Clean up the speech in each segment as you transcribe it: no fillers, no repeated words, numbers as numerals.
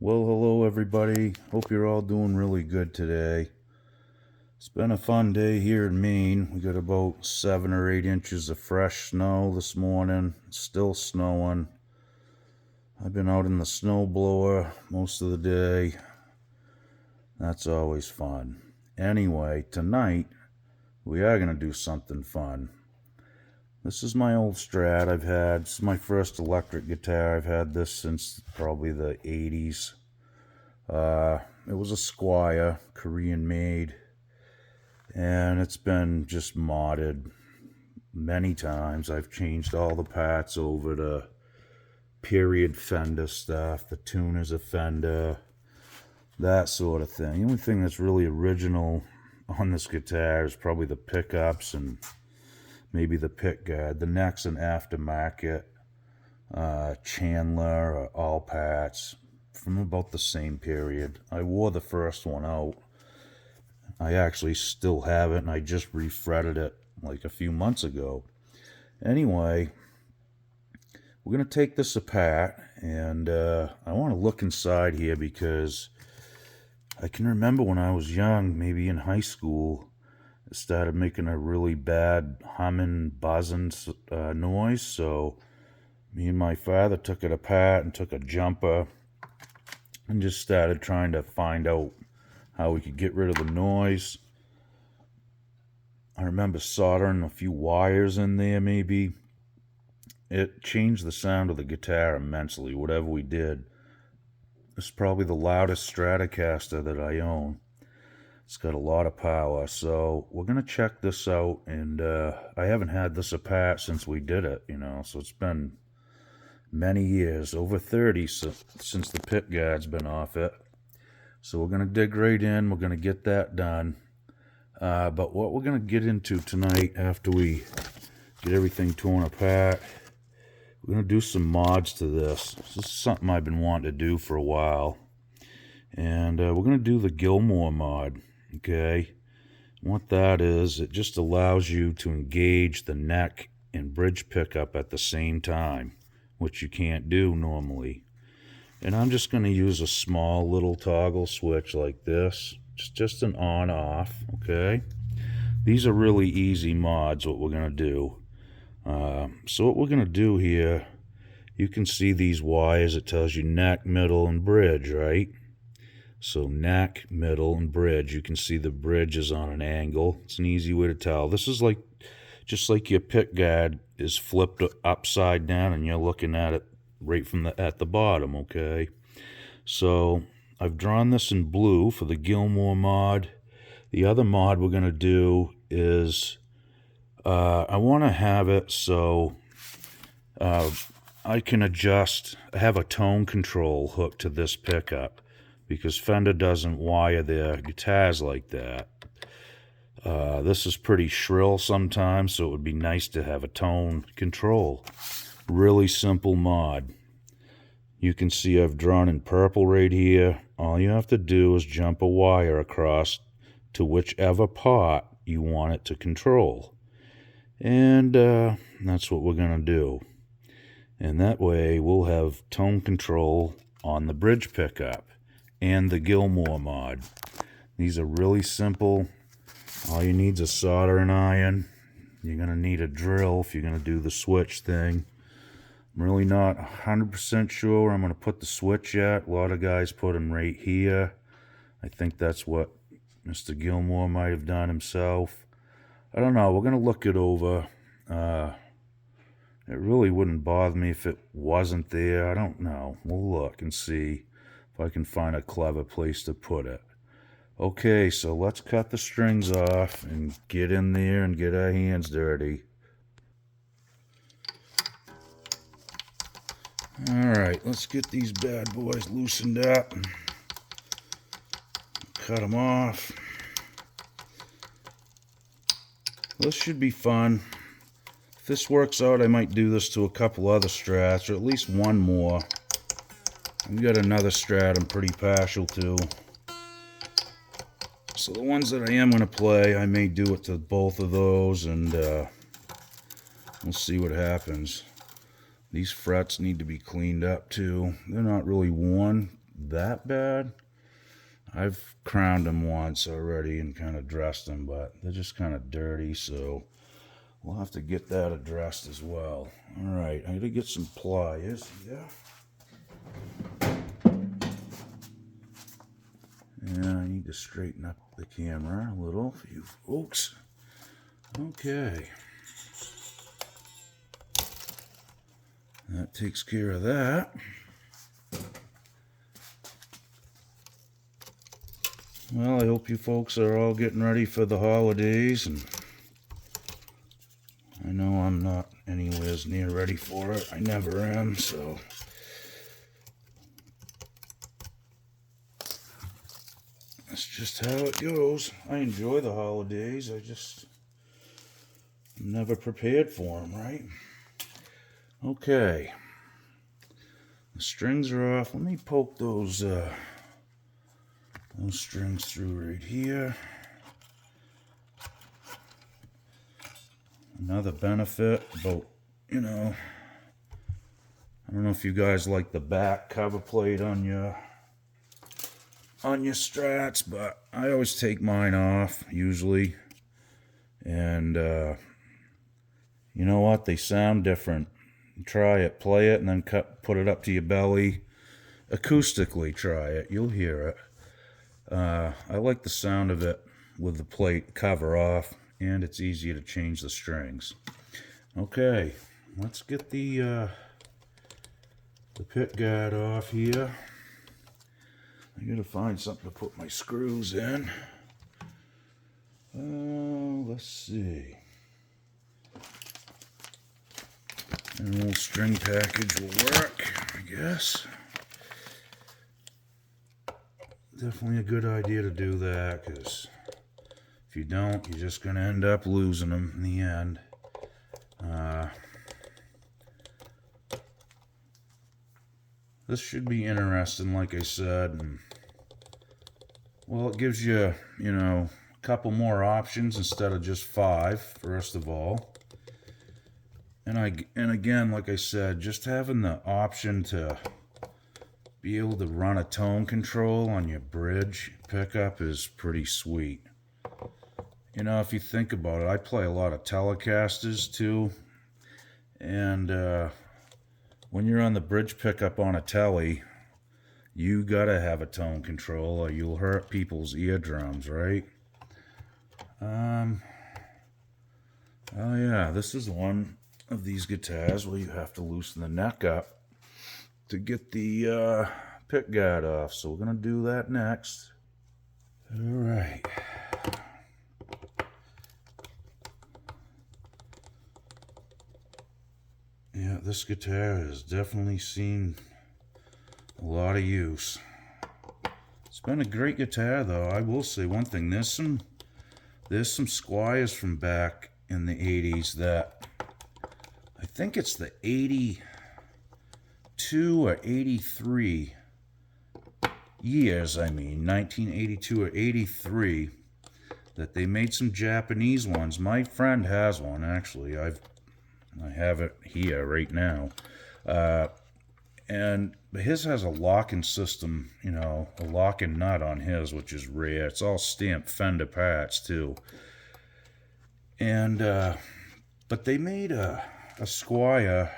Well, hello everybody. Hope you're all doing really good today. It's been a fun day here in Maine. We got about 7 or 8 inches of fresh snow this morning. It's still snowing. I've been out in the snow blower most of the day. That's always fun. Anyway, tonight we are going to do something fun. This is my old Strat this is my first electric guitar. I've had this since probably the 80s. It was a Squire, Korean made, and it's been just modded many times. I've changed all the parts over to period Fender stuff. The tuner's a Fender, that sort of thing. The only thing that's really original on this guitar is probably the pickups and maybe the pick guard. The neck's an aftermarket Chandler or All Pats from about the same period. I wore the first one out. I actually still have it, and I just refretted it like a few months ago. Anyway, we're going to take this apart, and I want to look inside here because I can remember when I was young, maybe in high school, it started making a really bad humming, buzzing noise. So me and my father took it apart and took a jumper and just started trying to find out how we could get rid of the noise. I remember soldering a few wires in there maybe. It changed the sound of the guitar immensely, whatever we did. It's probably the loudest Stratocaster that I own. It's got a lot of power, so we're going to check this out, and I haven't had this apart since we did it, so it's been many years, over 30 since the pit guard's been off it. So we're going to dig right in, we're going to get that done, but what we're going to get into tonight after we get everything torn apart, we're going to do some mods to this. This is something I've been wanting to do for a while, and we're going to do the Gilmour mod. Okay, what that is, it just allows you to engage the neck and bridge pickup at the same time, which you can't do normally. And I'm just going to use a small little toggle switch like this. It's just an on-off, okay? These are really easy mods, what we're going to do. So what we're going to do here, you can see these wires. It tells you neck, middle, and bridge, right? So neck, middle, and bridge. You can see the bridge is on an angle. It's an easy way to tell. This is like just like your pick guard is flipped upside down and you're looking at it right from at the bottom, okay? So I've drawn this in blue for the Gilmour mod. The other mod we're going to do is I want to have it so I can adjust, have a tone control hooked to this pickup, because Fender doesn't wire their guitars like that. This is pretty shrill sometimes, so it would be nice to have a tone control. Really simple mod. You can see I've drawn in purple right here. All you have to do is jump a wire across to whichever part you want it to control. And that's what we're going to do. And that way we'll have tone control on the bridge pickup and the Gilmour mod. These are really simple. All you need is a soldering iron. You're going to need a drill if you're going to do the switch thing. I'm really not 100% sure where I'm going to put the switch at. A lot of guys put them right here. I think that's what Mr. Gilmour might have done himself. I don't know. We're going to look it over. It really wouldn't bother me if it wasn't there. I don't know. We'll look and see if I can find a clever place to put it. Okay, so let's cut the strings off and get in there and get our hands dirty. Alright, let's get these bad boys loosened up. Cut them off. This should be fun. If this works out, I might do this to a couple other Strats, or at least one more. I've got another Strat I'm pretty partial to. So the ones that I am going to play, I may do it to both of those, and we'll see what happens. These frets need to be cleaned up too. They're not really worn. that bad. I've crowned them once already and kind of dressed them, but they're just kind of dirty, so we'll have to get that addressed as well. All right, I gotta get some pliers here. And I need to straighten up the camera a little for you folks. Okay. That takes care of that. Well, I hope you folks are all getting ready for the holidays, and I know I'm not anywhere near ready for it. I never am, so that's just how it goes. I enjoy the holidays. I'm never prepared for them, right? Okay. The strings are off. Let me poke those strings through right here. Another benefit about, I don't know if you guys like the back cover plate on your Strats, but I always take mine off usually. And you know what? They sound different. Try it, play it, and then put it up to your belly. Acoustically, try it. You'll hear it. I like the sound of it with the plate cover off, and it's easier to change the strings. Okay, let's get the pit guard off here. I gotta find something to put my screws in. Let's see. An old string package will work, I guess. Definitely a good idea to do that, because if you don't, you're just going to end up losing them in the end. This should be interesting, like I said. And, well, it gives you, a couple more options instead of just 5, first of all. And again, like I said, just having the option to be able to run a tone control on your bridge pickup is pretty sweet. If you think about it, I play a lot of Telecasters too, and when you're on the bridge pickup on a Tele, you gotta have a tone control or you'll hurt people's eardrums, right? Oh yeah, this is one of these guitars where you have to loosen the neck up to get the pick guard off, so we're gonna do that next. All right. Yeah, this guitar has definitely seen a lot of use. It's been a great guitar, though. I will say one thing: there's some Squires from back in the '80s that I think it's the '82 or '83 years. 1982 or '83, that they made some Japanese ones. My friend has one actually. I have it here right now. And his has a locking system, a locking nut on his, which is rare. It's all stamped Fender parts too. And but they made a Squire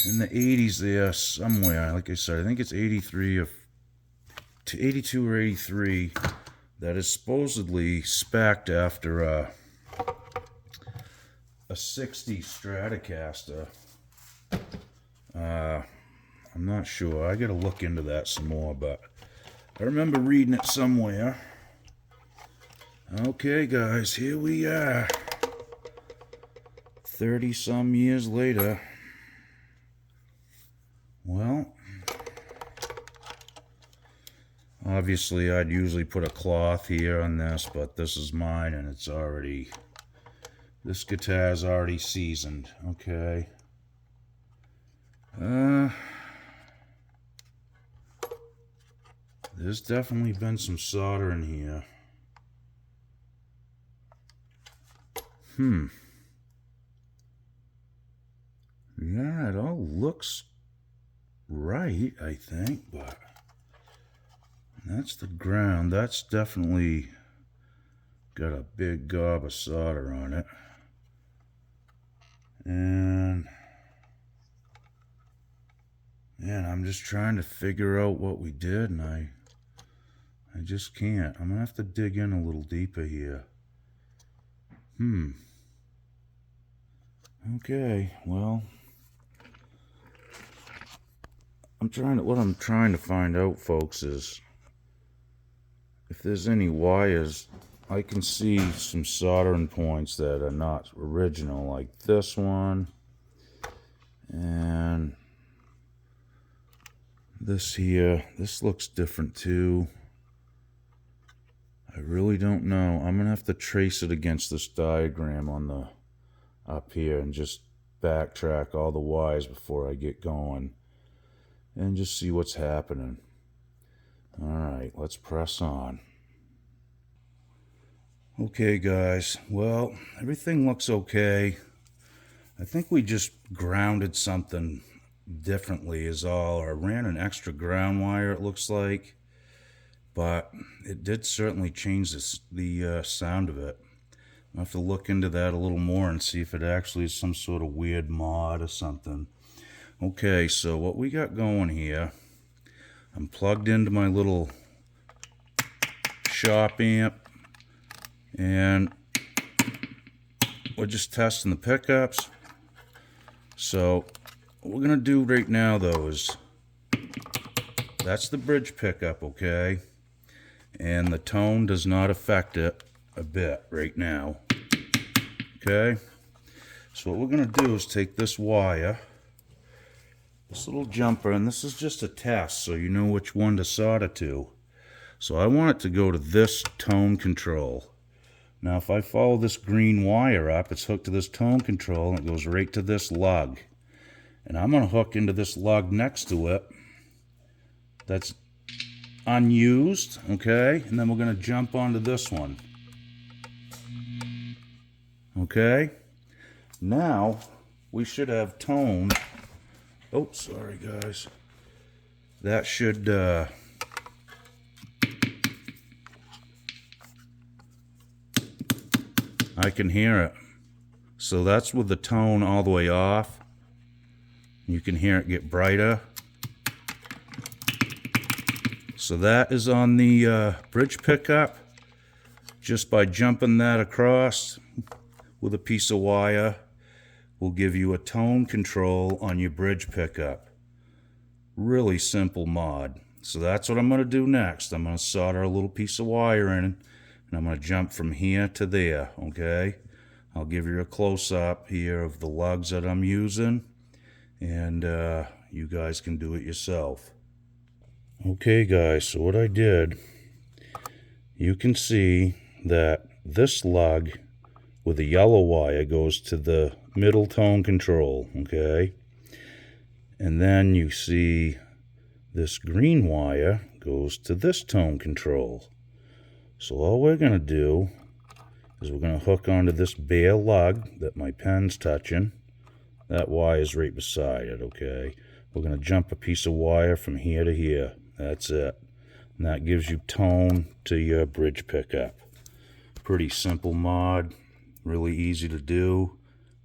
in the 80s there somewhere. Like I said, I think it's 83 or 82 or 83, that is supposedly spec'd after a 60 Stratocaster. I'm not sure. I gotta look into that some more, but I remember reading it somewhere. Okay, guys, here we are. 30-some years later. Well, obviously I'd usually put a cloth here on this, but this is mine and this guitar's already seasoned, okay? There's definitely been some solder in here. Yeah, it all looks right, I think, but that's the ground. That's definitely got a big gob of solder on it. And man, I'm just trying to figure out what we did, and I just can't. I'm gonna have to dig in a little deeper here. Okay, well, what I'm trying to find out, folks, is if there's any wires. I can see some soldering points that are not original, like this one, and this here. This looks different too. I really don't know. I'm gonna have to trace it against this diagram on the up here and just backtrack all the wires before I get going and just see what's happening. All right, let's press on. Okay, guys, well, everything looks okay. I think we just grounded something differently is all, or ran an extra ground wire, it looks like, but it did certainly change the sound of it. I'll have to look into that a little more and see if it actually is some sort of weird mod or something. Okay, so what we got going here, I'm plugged into my little shop amp, and we're just testing the pickups. So what we're gonna do right now though is, that's the bridge pickup, okay? And the tone does not affect it a bit right now, okay? So what we're gonna do is take this wire, this little jumper, and this is just a test so you know which one to solder to. So I want it to go to this tone control. Now if I follow this green wire up, it's hooked to this tone control and it goes right to this lug. And I'm going to hook into this lug next to it that's unused, okay? And then we're going to jump onto this one. Okay? Now we should have tone. Oh, sorry guys. That should I can hear it. So that's with the tone all the way off. You can hear it get brighter. So that is on the bridge pickup. Just by jumping that across with a piece of wire will give you a tone control on your bridge pickup. Really simple mod. So that's what I'm going to do next. I'm going to solder a little piece of wire in, and I'm going to jump from here to there, okay? I'll give you a close-up here of the lugs that I'm using, and you guys can do it yourself. Okay guys, so what I did, you can see that this lug with the yellow wire goes to the middle tone control, okay? And then you see this green wire goes to this tone control. So all we're going to do is we're going to hook onto this bare lug that my pen's touching. That wire is right beside it, okay? We're going to jump a piece of wire from here to here. That's it. And that gives you tone to your bridge pickup. Pretty simple mod. Really easy to do.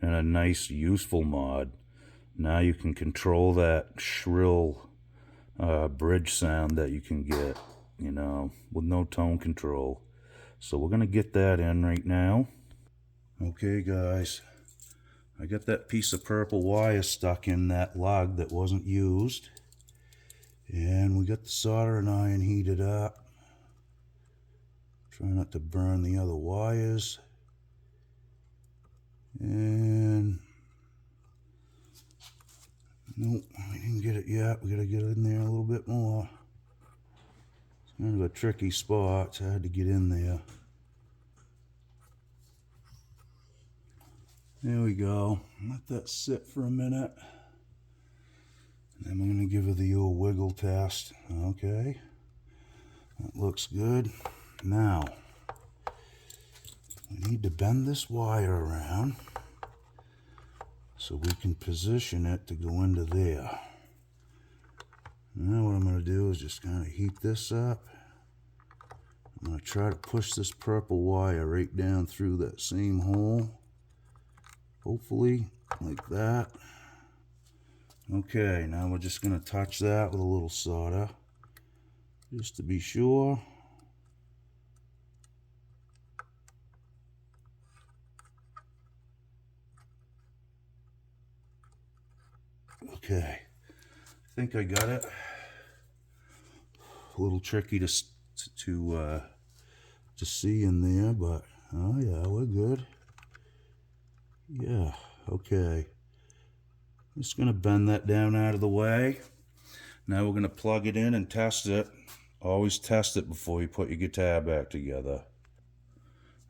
And a nice, useful mod. Now you can control that shrill bridge sound that you can get, you know, with no tone control. So we're going to get that in right now. Okay guys, I got that piece of purple wire stuck in that lug that wasn't used. And we got the soldering iron heated up. Try not to burn the other wires. And nope, we didn't get it yet. We gotta get in there a little bit more. It's kind of a tricky spot, so I had to get in there. There we go. Let that sit for a minute. And then I'm going to give it the old wiggle test. Okay. That looks good. Now, we need to bend this wire around so we can position it to go into there. Now what I'm going to do is just kind of heat this up. I'm going to try to push this purple wire right down through that same hole. Hopefully, like that. Okay, now we're just going to touch that with a little solder, just to be sure. Okay, I think I got it. A little tricky to see in there, but oh yeah, we're good. Yeah, okay. Just gonna bend that down out of the way. Now we're gonna plug it in and test it. Always test it before you put your guitar back together.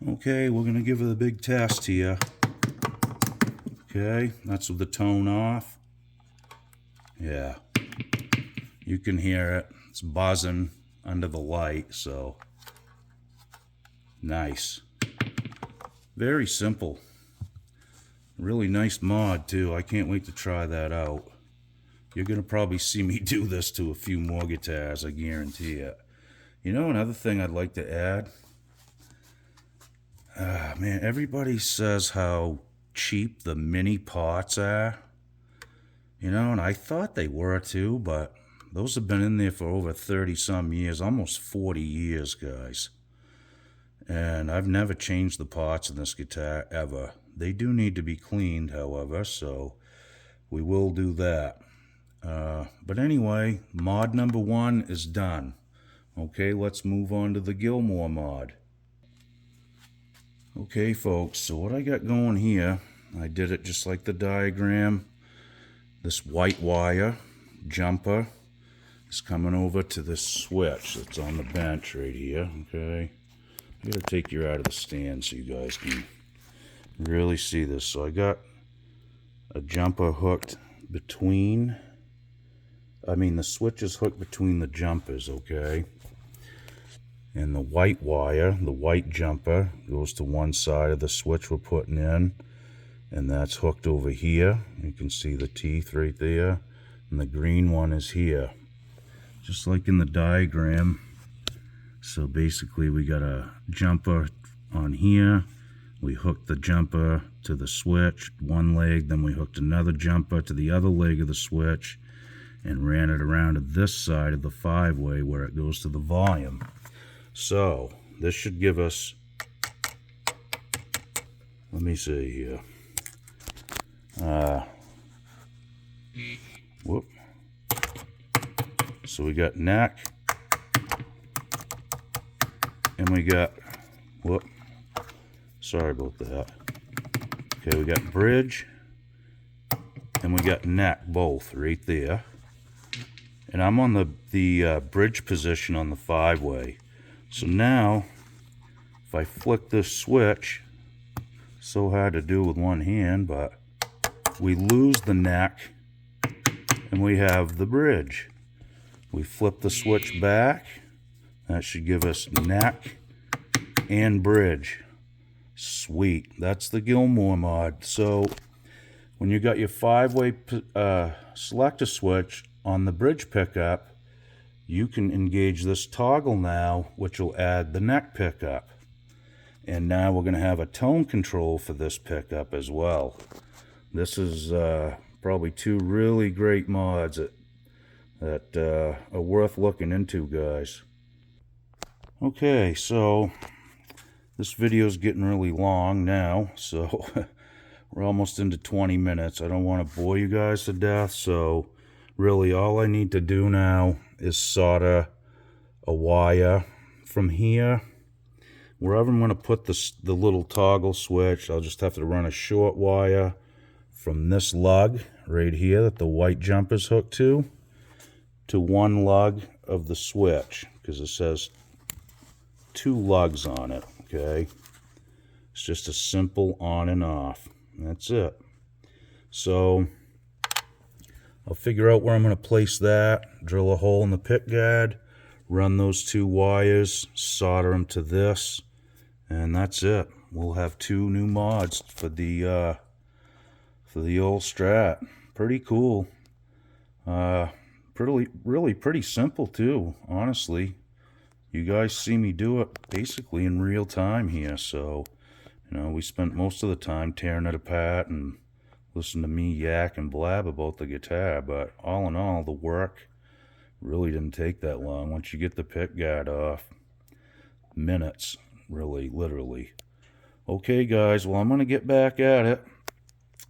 Okay, we're gonna give it a big test here. Okay, that's with the tone off. Yeah, you can hear it. It's buzzing under the light, so nice. Very simple. Really nice mod too. I can't wait to try that out. You're gonna probably see me do this to a few more guitars, I guarantee it. You know, another thing I'd like to add. Man, everybody says how cheap the mini pots are. You know, and I thought they were too, but those have been in there for over 30 some years, almost 40 years, guys. And I've never changed the pots in this guitar ever. They do need to be cleaned, however, so we will do that. But anyway, mod number 1 is done. Okay, let's move on to the Gilmour mod. Okay, folks, so what I got going here, I did it just like the diagram. This white wire jumper is coming over to this switch that's on the bench right here, okay? I gotta take you out of the stand so you guys can really see this. So I got a jumper hooked between, the switch is hooked between the jumpers, okay? And the white wire, the white jumper, goes to one side of the switch we're putting in, and that's hooked over here. You can see the teeth right there, and the green one is here, just like in the diagram. So basically we got a jumper on here. We hooked the jumper to the switch, one leg, then we hooked another jumper to the other leg of the switch and ran it around to this side of the 5-way where it goes to the volume. So this should give us, let me see here. Whoop. So we got neck, and we got, whoop, sorry about that. Okay, we got bridge, and we got neck, both right there. And I'm on the bridge position on the 5-way. So now, if I flick this switch, so hard to do with one hand, but we lose the neck, and we have the bridge. We flip the switch back, that should give us neck and bridge. Sweet, that's the Gilmour mod. So when you got your 5-way selector switch on the bridge pickup, you can engage this toggle now, which will add the neck pickup. And now we're going to have a tone control for this pickup as well. This is probably 2 really great mods that are worth looking into, guys. Okay, so this video is getting really long now, so we're almost into 20 minutes. I don't want to bore you guys to death, so really all I need to do now is solder a wire from here. Wherever I'm going to put the little toggle switch, I'll just have to run a short wire from this lug right here that the white jumper's hooked to one lug of the switch, because it says 2 lugs on it, okay? It's just a simple on and off. That's it. So I'll figure out where I'm going to place that, drill a hole in the pick guard, run those 2 wires, solder them to this, and that's it. We'll have 2 new mods for the old Strat. Pretty cool. really pretty simple too, honestly. You guys see me do it basically in real time here, so, we spent most of the time tearing it apart and listen to me yak and blab about the guitar, but all in all, the work really didn't take that long. Once you get the pick guard off, minutes, really, literally. Okay, guys, well, I'm going to get back at it.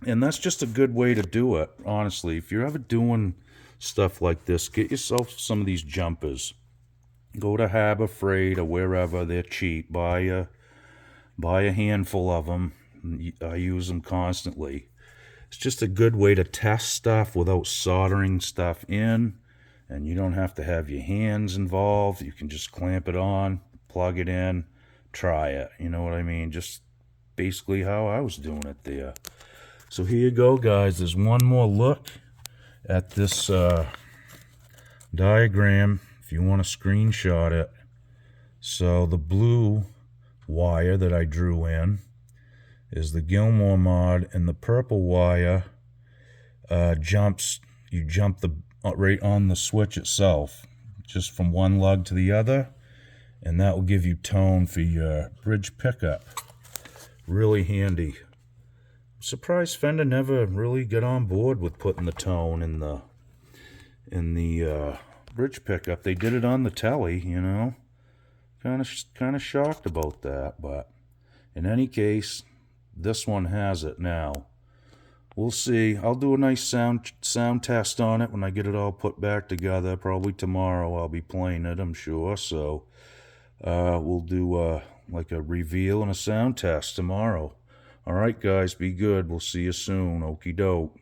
And that's just a good way to do it, honestly. If you're ever doing stuff like this, get yourself some of these jumpers. Go to Harbor Freight or wherever, they're cheap. Buy a handful of them. I use them constantly. It's just a good way to test stuff without soldering stuff in, and you don't have to have your hands involved. You can just clamp it on, plug it in, try it. You know what I mean? Just basically how I was doing it there. So here you go, guys. There's one more look at this diagram if you want to screenshot it. So the blue wire that I drew in is the Gilmour mod, and the purple wire you jump the right on the switch itself, just from one lug to the other, and that will give you tone for your bridge pickup. Really handy. I'm surprised Fender never really got on board with putting the tone in the bridge pickup. They did it on the telly, Kind of shocked about that, but in any case, this one has it now. We'll see. I'll do a nice sound test on it when I get it all put back together. Probably tomorrow I'll be playing it, I'm sure. So we'll do like a reveal and a sound test tomorrow. All right, guys, be good. We'll see you soon. Okie doke.